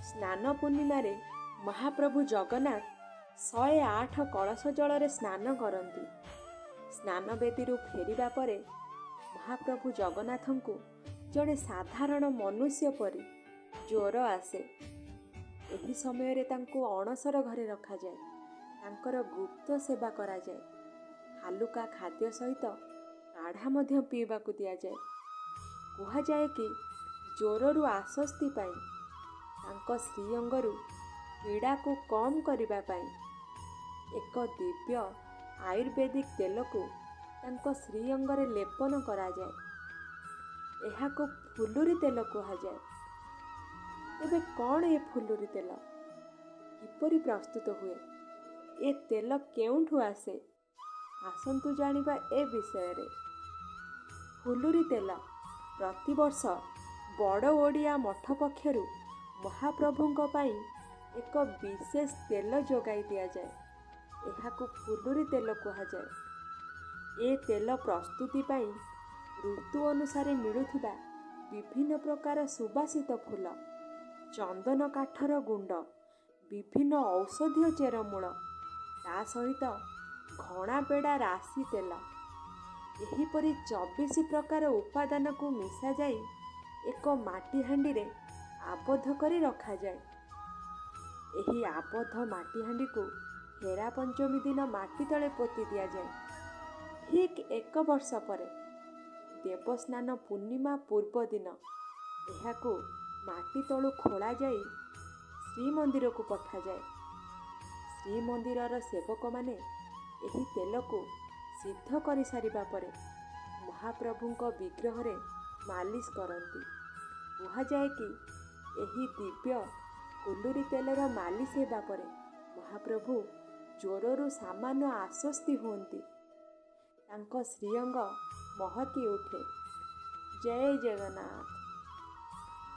ସ୍ନାନ ପୂର୍ଣ୍ଣିମାରେ ମହାପ୍ରଭୁ ଜଗନ୍ନାଥ 108 କଳସ ଜଳରେ ସ୍ନାନ କରନ୍ତି। ସ୍ନାନ ବେଦୀରୁ ଫେରିବା ପରେ ମହାପ୍ରଭୁ ଜଗନ୍ନାଥଙ୍କୁ ଜଣେ ସାଧାରଣ ମନୁଷ୍ୟ ପରି ଜ୍ୱର ଆସେ। ଏହି ସମୟରେ ତାଙ୍କୁ ଅଣସର ଘରେ ରଖାଯାଏ। ତାଙ୍କର ଗୁପ୍ତ ସେବା କରାଯାଏ। ହାଲୁକା ଖାଦ୍ୟ ସହିତ କାଢ଼ା ମଧ୍ୟ ପିଇବାକୁ ଦିଆଯାଏ। କୁହାଯାଏ କି ଜ୍ୱରରୁ ଆଶ୍ୱସ୍ତି ପାଇଁ ତାଙ୍କ ଶ୍ରୀଅଙ୍ଗରୁ ପୀଡ଼ାକୁ କମ୍ କରିବା ପାଇଁ ଏକ ଦିବ୍ୟ ଆୟୁର୍ବେଦିକ ତେଲକୁ ତାଙ୍କ ଶ୍ରୀଅଙ୍ଗରେ ଲେପନ କରାଯାଏ। ଏହାକୁ ଫୁଲୁରି ତେଲ କୁହାଯାଏ। ତେବେ କ'ଣ ଏ ଫୁଲୁରି ତେଲ? କିପରି ପ୍ରସ୍ତୁତ ହୁଏ? ଏ ତେଲ କେଉଁଠୁ ଆସେ? ଆସନ୍ତୁ ଜାଣିବା ଏ ବିଷୟରେ। ଫୁଲୁରି ତେଲ ପ୍ରତିବର୍ଷ ବଡ଼ ଓଡ଼ିଆ ମଠ ପକ୍ଷରୁ ମହାପ୍ରଭୁଙ୍କ ପାଇଁ ଏକ ବିଶେଷ ତେଲ ଯୋଗାଇ ଦିଆଯାଏ। ଏହାକୁ ଫୁଲୁରି ତେଲ କୁହାଯାଏ। ଏ ତେଲ ପ୍ରସ୍ତୁତି ପାଇଁ ଋତୁ ଅନୁସାରେ ମିଳୁଥିବା ବିଭିନ୍ନ ପ୍ରକାର ସୁବାସିତ ଫୁଲ, ଚନ୍ଦନ କାଠର ଗୁଣ୍ଡ, ବିଭିନ୍ନ ଔଷଧୀୟ ଚେରମୂଳ, ତା ସହିତ ଘଣା ପେଡ଼ା ରାଶି ତେଲ, ଏହିପରି 24 ପ୍ରକାର ଉପାଦାନକୁ ମିଶାଯାଇ ଏକ ମାଟି ହାଣ୍ଡିରେ ଆବଦ୍ଧ କରି ରଖାଯାଏ। ଏହି ଆବଦ୍ଧ ମାଟି ହାଣ୍ଡିକୁ ହେରା ପଞ୍ଚମୀ ଦିନ ମାଟି ତଳେ ପୋତି ଦିଆଯାଏ। ଠିକ୍ 1 ବର୍ଷ ପରେ ଦେବସ୍ନାନ ପୂର୍ଣ୍ଣିମା ପୂର୍ବ ଦିନ ଏହାକୁ ମାଟି ତଳୁ ଖୋଳାଯାଇ ଶ୍ରୀମନ୍ଦିରକୁ ପଠାଯାଏ। ଶ୍ରୀମନ୍ଦିରର ସେବକମାନେ ଏହି ତେଲକୁ ସିଦ୍ଧ କରିସାରିବା ପରେ ମହାପ୍ରଭୁଙ୍କ ବିଗ୍ରହରେ ମାଲିସ କରନ୍ତି। କୁହାଯାଏ କି ଏହି ଦିବ୍ୟ ଫୁଲୁରି ତେଲର ମାଲିସ ହେବା ପରେ ମହାପ୍ରଭୁ ଜ୍ୱରରୁ ସାମାନ୍ୟ ଆଶ୍ୱସ୍ତି ହୁଅନ୍ତି। ତାଙ୍କ ଶ୍ରୀଅଙ୍ଗ ମହକି ଉଠେ। ଜୟ ଜଗନ୍ନାଥ।